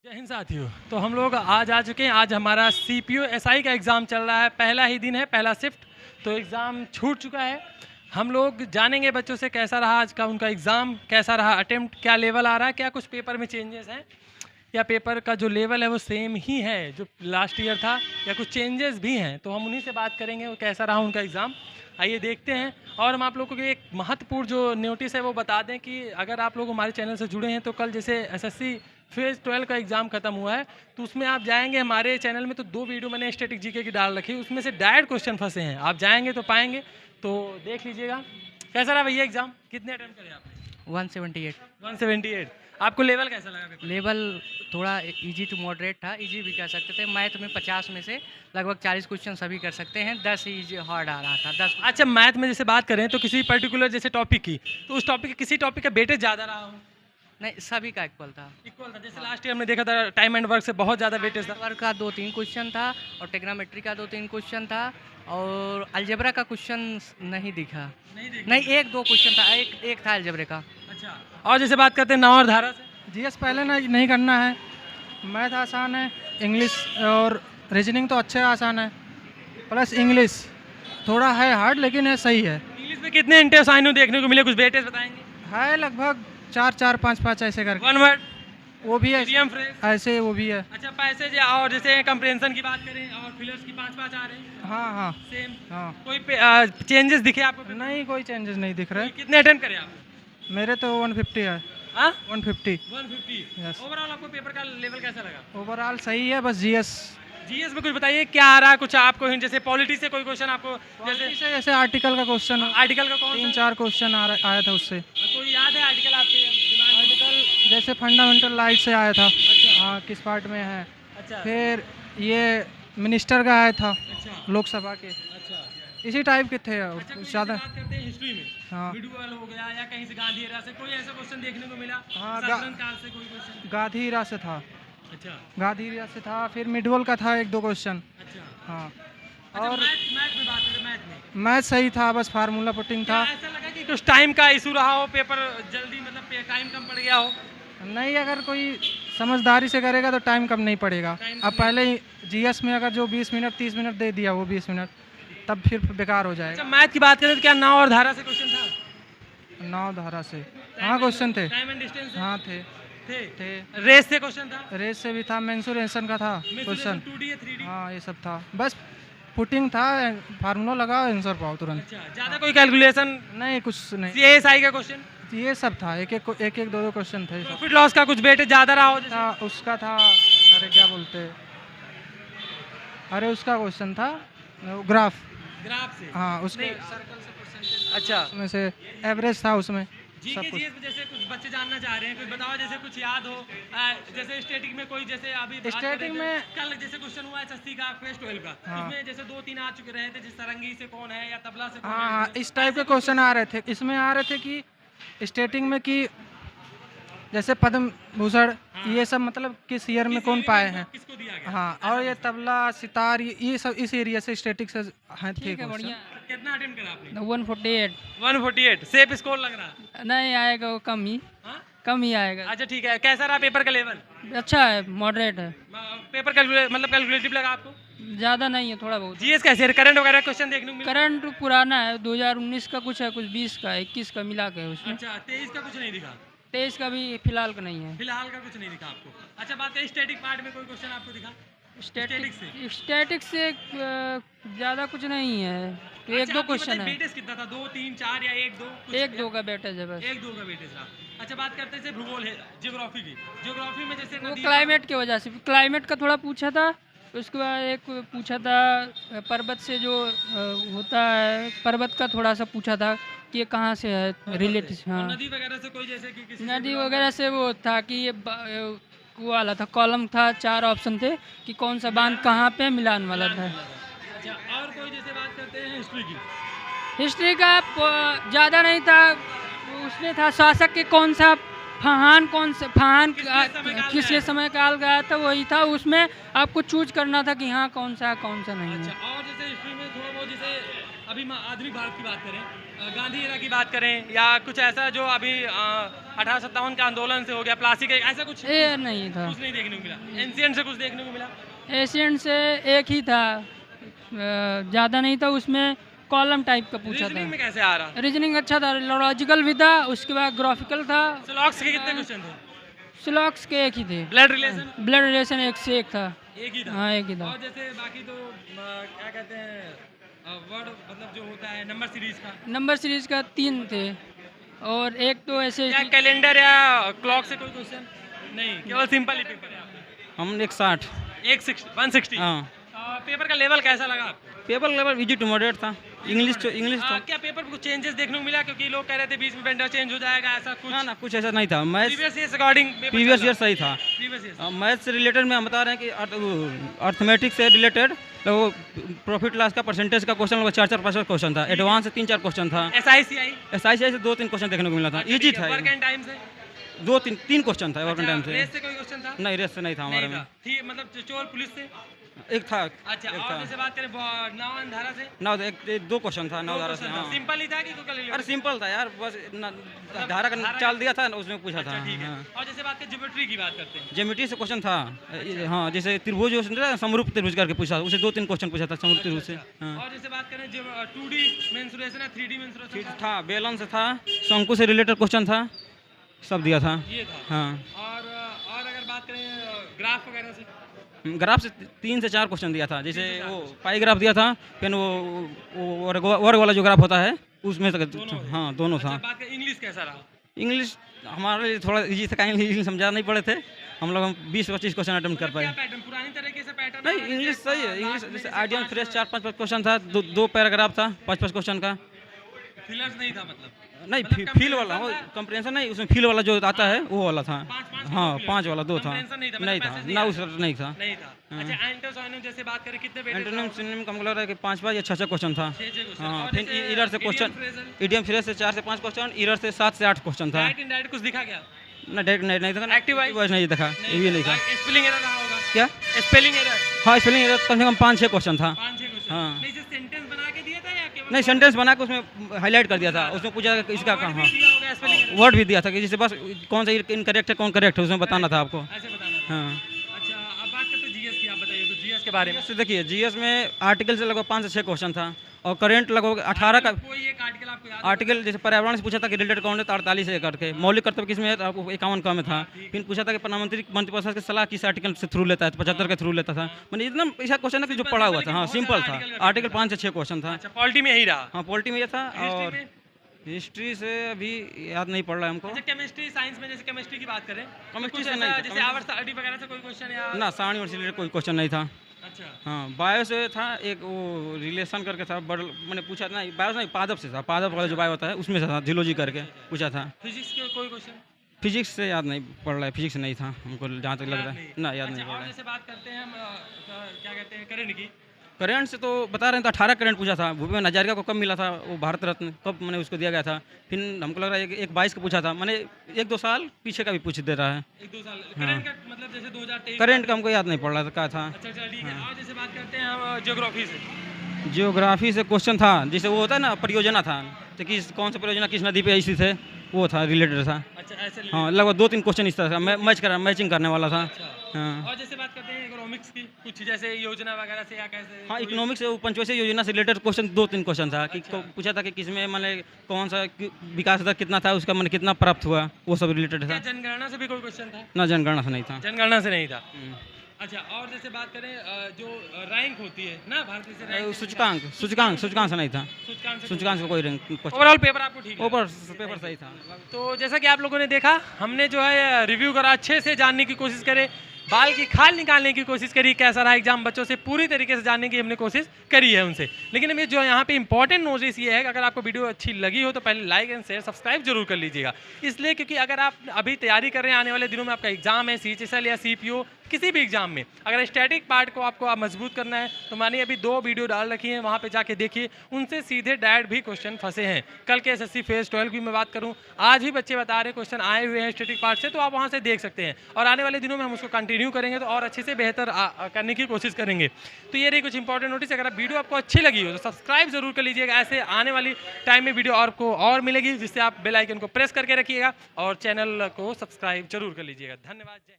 जय हिंद साथियों। तो हम लोग आज आ चुके हैं। आज हमारा सीपीयू एसआई का एग्ज़ाम चल रहा है। पहला ही दिन है, पहला शिफ्ट। तो एग्ज़ाम छूट चुका है। हम लोग जानेंगे बच्चों से कैसा रहा आज का उनका एग्ज़ाम, कैसा रहा अटेम्प्ट, क्या लेवल आ रहा है, क्या कुछ पेपर में चेंजेस हैं या पेपर का जो लेवल है वो सेम ही है जो लास्ट ईयर था या कुछ चेंजेस भी हैं। तो हम उन्हीं से बात करेंगे वो कैसा रहा उनका एग्ज़ाम। आइए देखते हैं। और हम आप लोगों को एक महत्वपूर्ण जो नोटिस है वो बता दें कि अगर आप लोग हमारे चैनल से जुड़े हैं तो कल जैसे एसएससी फेज़ 12 का एग्ज़ाम खत्म हुआ है तो उसमें आप जाएंगे हमारे चैनल में तो 2 वीडियो मैंने स्टैटिक जीके की डाल रखी है, उसमें से डायरेक्ट क्वेश्चन फंसे हैं। आप जाएंगे तो पाएंगे, तो देख लीजिएगा। कैसा रहा भैया एग्ज़ाम, कितने अटेम्प्ट करे आपने? 178। 178। आपको लेवल कैसा लगा पेपर? लेवल थोड़ा इजी टू मॉडरेट था, इजी भी कह सकते थे। मैथ में 50 में से लगभग 40 क्वेश्चन सभी कर सकते हैं। 10 इजी हार्ड आ रहा था, 10। अच्छा, मैथ में जैसे बात करें तो किसी पर्टिकुलर जैसे टॉपिक की, तो उस टॉपिक किसी टॉपिक का वेटेज ज़्यादा रहा हो? नहीं, सभी का इक्वल था। इक्वल था। जैसे लास्ट ईयर हमने देखा था टाइम एंड वर्क से बहुत ज़्यादा वेटेज था। वर्क का 2-3 क्वेश्चन था और टेक्नोमेट्री का 2-3 क्वेश्चन था और अलजेब्रा का क्वेश्चन नहीं दिखा। नहीं, 1-2 क्वेश्चन था, एक था अलजेब्रा का। अच्छा, और जैसे बात करते हैं नाव और धारा से, जीएस पहले नहीं करना है। मैथ आसान है, इंग्लिश और रीजनिंग तो अच्छे आसान है, प्लस इंग्लिश थोड़ा है हार्ड लेकिन है सही है। इंग्लिश में कितने इंटेंस साइन देखने को मिले, कुछ वेटेज बताएंगे? है लगभग 4-4 5-5 ऐसे करके। वन वर्ड, वो भी है मीडियम फ्रेज। ऐसे, वो भी है। अच्छा, पैसेज और जैसे कंप्रेhension की बात करें और फिलर्स की 5-5 आ रहे हैं। हाँ हाँ सेम। हाँ। कोई चेंजेस दिखे आपको? नहीं, कोई चेंजेस नहीं दिख रहे। कितने अटेम्प्ट करे आप? मेरे तो 150 है। हाँ, 150। 150। Yes. ओवरऑल आपको पेपर का लेवल कैसा लगा? ओवरऑल सही है, बस जीएस जीएस में कुछ बताइए क्या आ रहा है, कुछ आपको हिंट, जैसे पॉलिटी से कोई क्वेश्चन आपको, जैसे से जैसे आर्टिकल का क्वेश्चन, आर्टिकल का कौन सा? 3-4 क्वेश्चन आया था उससे। कोई याद है आर्टिकल आपके दिमाग में? आर्टिकल जैसे फंडामेंटल राइट से आया था। अच्छा। हाँ, किस पार्ट में है। अच्छा। फिर ये मिनिस्टर का आया था अच्छा। लोकसभा के, अच्छा। इसी टाइप के थे अच्छा, कोई ज़्यादा। जैसे बात करते हैं हिस्ट्री में, हाँ मिडुअल हो गया या कहीं से गांधी एरा से कोई ऐसा क्वेश्चन देखने को मिला? हाँ, शासन काल से कोई क्वेश्चन? गांधी इरा से था। अच्छा। गांधी इरा से था, फिर मिडवल का था 1-2 क्वेश्चन। अच्छा। हाँ, अच्छा, और मैथ में बात करें, मैथ में मैथ सही था, बस फार्मूला पुटिंग क्या था। ऐसा लगा कि कुछ टाइम का इशू रहा हो, पेपर जल्दी मतलब टाइम कम पड़ गया हो? नहीं, अगर कोई समझदारी से करेगा तो टाइम कम नहीं पड़ेगा। अब पहले ही जीएस में अगर जो 20 मिनट 30 मिनट दे दिया, वो 20 मिनट तब फिर बेकार हो अच्छा, जाएगा। मैथ की बात करें तो क्या नाव और धारा से क्वेश्चन था? 9 धारा से हाँ क्वेश्चन थे। टाइम एंड डिस्टेंस हाँ थे। थे। रेस से क्वेश्चन था? रेस से भी था, मेंसुरेशन का था क्वेश्चन। 2D या 3D? हाँ, ये सब था। बस पुटिंग था, फार्मूला लगाओ, आंसर पाओ तुरंत। अच्छा, ज्यादा कोई कैलकुलेशन? नहीं, कुछ नहीं। सीएसआई का क्वेश्चन? ये सब था, एक एक 2-2 क्वेश्चन थे। प्रॉफिट लॉस का कुछ वेटेज ज्यादा रहा हो जैसे? था उसका था, अरे क्या बोलते, अरे उसका क्वेश्चन था ग्राफ। ग्राफ से? हाँ, उसके नहीं। सर्कल से परसेंटेज, अच्छा। उसमें से एवरेज था उसमें जीके सब कुछ। जीएस में जैसे कुछ बच्चे जानना चाह रहे हैं, कुछ बताओ जैसे कुछ याद हो। जैसे स्टैटिक में कोई, जैसे अभी बात कर रहे स्टैटिक थे, में कल जैसे क्वेश्चन हुआ एसएससी का फेज 12 का, हाँ। उसमें जैसे 2-3 आ चुके रहे थे, जैसे सारंगी से कौन है या तबला से कौन हाँ है। हाँ, इस टाइप के क्वेश्चन आ रहे थे। इसमें आ रहे थे कि स्टेटिंग में कि जैसे पद्म भूषण, ये सब मतलब किस ईयर में कौन पाए हैं। किसको दिया गया? हाँ, और ये तबला सितार, ये सब इस एरिया से स्टेटिक से हैं थे क्वेश्चन। कितना अटेम्प्ट करा आपने? 148 148। सेफ स्कोर लग रहा है? नहीं आएगा, वो कम ही हाँ? कम ही आएगा। अच्छा, ठीक है। कैसा रहा पेपर का लेवल? अच्छा है, मॉडरेट है, पेपर मतलब कैलकुलेटिव लगा आपको? ज़्यादा नहीं है, थोड़ा बहुत। जीएस कैसे है? करंट वगैरह क्वेश्चन देखने को मिला? करंट पुराना है, 2019 का कुछ है, कुछ 20 का 21 का मिला के है उसमें। अच्छा, 23 का कुछ नहीं दिखा? 23 का भी फिलहाल का नहीं है। फिलहाल का कुछ नहीं दिखा आपको? अच्छा, बात करें स्टैटिक पार्ट में, कोई क्वेश्चन आपको दिखा? स्टैटिक से ज़्यादा कुछ नहीं है, तो अच्छा, 1-2 आपकी क्वेश्चन बताइए है। वेटेज कितना था? 2, 3, 4 या 1, 2? 1-2 का वेटेज है बस। 1, 2 का वेटेज रहा। अच्छा, बात करते हैं जैसे भूगोल है, ज्योग्राफी की। ज्योग्राफी में जैसे वो नदी, क्लाइमेट की वजह से, क्लाइमेट का थोड़ा पूछा था। उसके बाद एक पूछा था पर्वत से जो होता है, पर्वत का थोड़ा सा पूछा था कि ये कहाँ से है रिलेटेड। हाँ, नदी वगैरह से कोई, जैसे कि किसी से नदी belong वगैरह से वो था कि ये वो वाला था, कॉलम था, 4 ऑप्शन थे कि कौन सा बांध कहाँ पे मिलान वाला था। अच्छा, और कोई जैसे बात करते हैं हिस्ट्री की? हिस्ट्री का ज़्यादा नहीं था, उसमें था शासक के कौन सा फहान, किसके समय काल गया था, वही था। उसमें आपको चूज करना था कि हाँ कौन सा नहीं है। अच्छा, और जैसे हिस्ट्री में थोड़ा बहुत जैसे अभी आधुनिक भारत की बात करें, गांधी एरा की बात करें, या कुछ ऐसा जो अभी 1857 का आंदोलन से हो गया, प्लास्टिक ऐसा कुछ ये नहीं था। कुछ नहीं देखने को मिला। एंशियंट से कुछ देखने को मिला? एशियन से एक ही था, ज़्यादा नहीं था। उसमें कॉलम टाइप का पूछा रीजनिंग में था। कैसे आ रहा? रीजनिंग अच्छा था, लॉजिकल भी था, उसके बाद ग्राफिकल था। स्लॉक्स के कितने क्वेश्चन थे? स्लॉक्स के एक ही थे। ब्लड रिलेशन ब्लड रिलेशन एक से एक था। एक ही था? हाँ, एक ही था। और जैसे बाकी तो क्या कहते हैं, वर्ड मतलब जो होता है नंबर सीरीज का, नंबर सीरीज का 3 थे, और एक तो ऐसे या कैलेंडर या क्लॉक से कोई क्वेश्चन नहीं, केवल सिंपल ही पेपर है आपका? हम 160। 160 हाँ, पेपर का लेवल कैसा लगा आपको? Paper level easy to moderate था। इंग्लिश था। क्या पेपर में कुछ चेंजेस देखने को मिला? क्योंकि लोग कह रहे थे बीच में वेंडर चेंज हो जाएगा, ऐसा कुछ? ना कुछ ऐसा नहीं था। Maths previous year according previous year सही था। प्रीवियस ईयर मैथ्स से रिलेटेड में हम बता रहे हैं कि अर्थमेटिक से रिलेटेड तो प्रॉफिट लॉस का परसेंटेज का क्वेश्चन लगभग 4-5 क्वेश्चन था। एडवांस से 3-4 क्वेश्चन था। SICI SICI से 2-3 क्वेश्चन देखने को मिला था। इजी था। वर्क एंड टाइम से 2-3 क्वेश्चन था वर्क एंड टाइम से। रेस से कोई क्वेश्चन था? नहीं, रेस से नहीं था हमारे नहीं में। था। ठीक, मतलब चोर पुलिस से? एक था। अच्छा, एक और था। जैसे बात करें नाव एंड धारा से? नौ एक 2 क्वेश्चन था नौ धारा से। हाँ, सिंपल ही था कि कोई कैलकुलेटर? अरे सिंपल था यार, बस धारा का चाल दिया था उसमें पूछा था। अच्छा, ठीक है। हाँ। और जैसे बात करें ज्योमेट्री की बात करते हैं, ज्योमेट्री से क्वेश्चन था। हाँ, जैसे त्रिभुज जो होता है समरूप त्रिभुज करके पूछा, उसे 2-3 क्वेश्चन पूछा था समरूप त्रिभुज से। हाँ, और जैसे बात करें जो 2D मेंसुरेशन है, 3D मेंसुरेशन ठीक था। बेलन से था, शंकु से रिलेटेड क्वेश्चन था, सब दिया था। ये था। हाँ, और अगर बात करें ग्राफ वगैरह से? ग्राफ से 3 से 4 क्वेश्चन दिया था। जैसे वो पाई ग्राफ दिया था, फिर वो वर्ग वाला जो ग्राफ होता है उसमें तक। हाँ, दोनों था। अच्छा, बात करें इंग्लिश कैसा रहा? इंग्लिश हमारे लिए थोड़ा इजी था, इंग्लिश समझा नहीं पड़े थे हम लोग। 20-25 क्वेश्चन अटेम्प्ट कर पाए। क्या पैटर्न, पुरानी तरीके से पैटर्न? नहीं, इंग्लिश सही है। इंग्लिश जैसे आइडियल फ्रेश 4-5 क्वेश्चन था, 2 पैराग्राफ था 5-5 क्वेश्चन का। फिलर्स नहीं था मतलब? नहीं, मतलब फील वाला वो कंप्रेंशन नहीं, उसमें फील वाला जो आता है वो वाला था। हाँ, 5 वाला 2 था। Comprehension नहीं था, नहीं मतलब था passage ना, नहीं उस नहीं था। नहीं था। अच्छा, एंटो सोनियम जैसे बात करें कितने पेज? एंटोनिम सिनोनिम का मतलब है कि 5 या 6 क्वेश्चन था। 6 क्वेश्चन। हाँ, और फिर जैसे इरर से question, idiom phrasal, idiom phrase से 4 से 5 क्वेश्चन, इरर से 7 से 8 क्वेश्चन था। डायरेक्ट इनडायरेक्ट कुछ दिखा क्या? ना डायरेक्ट नहीं था, Active voice? नहीं दिखा, ये भी नहीं था। स्पेलिंग एरर रहा होगा? क्या? स्पेलिंग एरर हाँ, स्पेलिंग एरर कम से कम 5-6 क्वेश्चन था। 5-6 क्वेश्चन? हाँ। नहीं, सिर्फ सेंटेंस बना के दिया था या केवल नहीं, सेंटेंस बना के उसमें हाईलाइट कर दिया था। उसमें पूछा था कि इसका word कहाँ। भी दिया होगा स्पेलिंग एरर? वर्ड भी दिया था कि जैसे बस कौन सा इनकरेक्ट है कौन करेक्ट है उसमें बताना था आपको। ऐसे बताना था। हाँ, अच्छा, अब बात करते हैं जीएस की। आप बताइए तो जीएस के बारे में। जीएस से देखिए, जीएस में आर्टिकल से लगभग 5 से 6 क्वेश्चन था, और करंट लगभग 18 का। कोई एक आर्टिकल आपको याद? आर्टिकल जैसे पर्यावरण से पूछा था कि रिलेटेड कौन है, तो 48 से करके। मौलिक कर्तव्य किस में है, तो आपको 51 का में था। फिर पूछा था कि प्रधानमंत्री मंत्रिपरिषद की सलाह किस आर्टिकल से थ्रू लेता है, तो 75 के थ्रू लेता था। मैंने इतना ऐसा क्वेश्चन है कि जो पढ़ा हुआ था। हाँ, सिंपल था। आर्टिकल 5 से 6 क्वेश्चन था। अच्छा, पॉलिटी में यही रहा? हाँ, पॉलिटी में ये था। हिस्ट्री और में? हिस्ट्री से अभी याद नहीं पड़ रहा है हमको। अच्छा, केमिस्ट्री साइंस में जैसे केमिस्ट्री की बात करें, केमिस्ट्री कुछ से नहीं ऐसा था, जैसे आवर्त सारणी वगैरह से कोई क्वेश्चन या? ना, सारणी और से रिलेटेड कोई क्वेश्चन नहीं था। अच्छा, हाँ, बायो से था एक, वो रिलेशन करके था। मैंने पूछा नहीं, बायो नहीं, पादप से था। पादप वाला जो बायो होता है उसमें से था, जियोलॉजी करके पूछा था। फिजिक्स के कोई क्वेश्चन? फिजिक्स से याद नहीं पड़ रहा है, फिजिक्स नहीं था हमको जहाँ तक लग रहा है। ना, याद नहीं अच्छा, पड़ और रहा है। जैसे बात करते हैं हम क्या कहते हैं करंट की? करंट से तो बता रहे हैं, तो 18 करंट पूछा था। भूपेन हजारिका को कब मिला था वो भारत रत्न, कब मैंने उसको दिया गया था। फिर हमको लग रहा है एक 22 का पूछा था। मैंने 1-2 साल पीछे का भी पूछ दे रहा है। 1-2 साल करंट का मतलब जैसे 2023? करंट का हमको याद नहीं पड़ रहा था क्या था। अच्छा, चल ठीक है। और जैसे बात करते हैं हम ज्योग्राफी से? जियोग्राफी से क्वेश्चन था, जैसे वो होता है ना परियोजना था, तो किस कौन सा परियोजना किस नदी पे स्थित है, वो था, रिलेटेड था। अच्छा, ऐसे हाँ, लगभग 2-3 क्वेश्चन इस तरह का मैचिंग करने वाला था। अच्छा। हाँ, और जैसे बात करते हैं इकोनॉमिक्स की, कुछ जैसे योजना वगैरह से या कैसे? हाँ, इकोनॉमिक्स से पंचवर्षीय योजना से रिलेटेड क्वेश्चन 2-3 क्वेश्चन था कि पूछा था कि किसमें मैंने कौन सा विकास दर कितना था, उसका मैंने कितना प्राप्त हुआ, वो सब रिलेटेड क्या था। जनगणना से भी कोई क्वेश्चन था? ना, जनगणना से नहीं था। जनगणना से नहीं था। अच्छा, और जैसे बात करें जो रैंक होती है ना भारतीय से रैंक, सूचकांक से नहीं था। सूचकांक से सूचकांक से कोई क्वेश्चन। ओवरऑल पेपर आपको ठीक लगा? ऊपर पेपर सही था। तो जैसा कि आप लोगों ने देखा, हमने जो है रिव्यू करा, अच्छे से जानने की कोशिश करे, बाल की खाल निकालने की कोशिश करी, कैसा रहा एग्जाम, बच्चों से पूरी तरीके से जानने की हमने कोशिश करी है उनसे। लेकिन हमें जो यहाँ पे इंपॉर्टेंट नोटिस ये है कि अगर आपको वीडियो अच्छी लगी हो तो पहले लाइक एंड शेयर सब्सक्राइब जरूर कर लीजिएगा। इसलिए क्योंकि अगर आप अभी तैयारी कर रहे हैं, आने वाले दिनों में आपका एग्जाम है, CHSL या CPO किसी भी एग्जाम में अगर स्टैटिक पार्ट को आपको आप मजबूत करना है तो मानिए अभी 2 वीडियो डाल रखी हैं, वहाँ पे जाके देखिए, उनसे सीधे डायरेक्ट भी क्वेश्चन फंसे हैं। कल के एसएससी फेज 12 की मैं बात करूँ, आज भी बच्चे बता रहे क्वेश्चन आए हुए हैं स्टैटिक पार्ट से, तो आप वहाँ से देख सकते हैं। और आने वाले दिनों में हम उसको कंटिन्यू करेंगे तो और अच्छे से बेहतर करने की कोशिश करेंगे। तो ये रही कुछ इंपॉर्टेंट नोटिस। अगर आप वीडियो आपको अच्छी लगी हो तो सब्सक्राइब जरूर कर लीजिएगा, ऐसे आने वाली टाइम में वीडियो आपको और मिलेगी, जिससे आप बेल आइकन को प्रेस करके रखिएगा और चैनल को सब्सक्राइब जरूर कर लीजिएगा। धन्यवाद। जय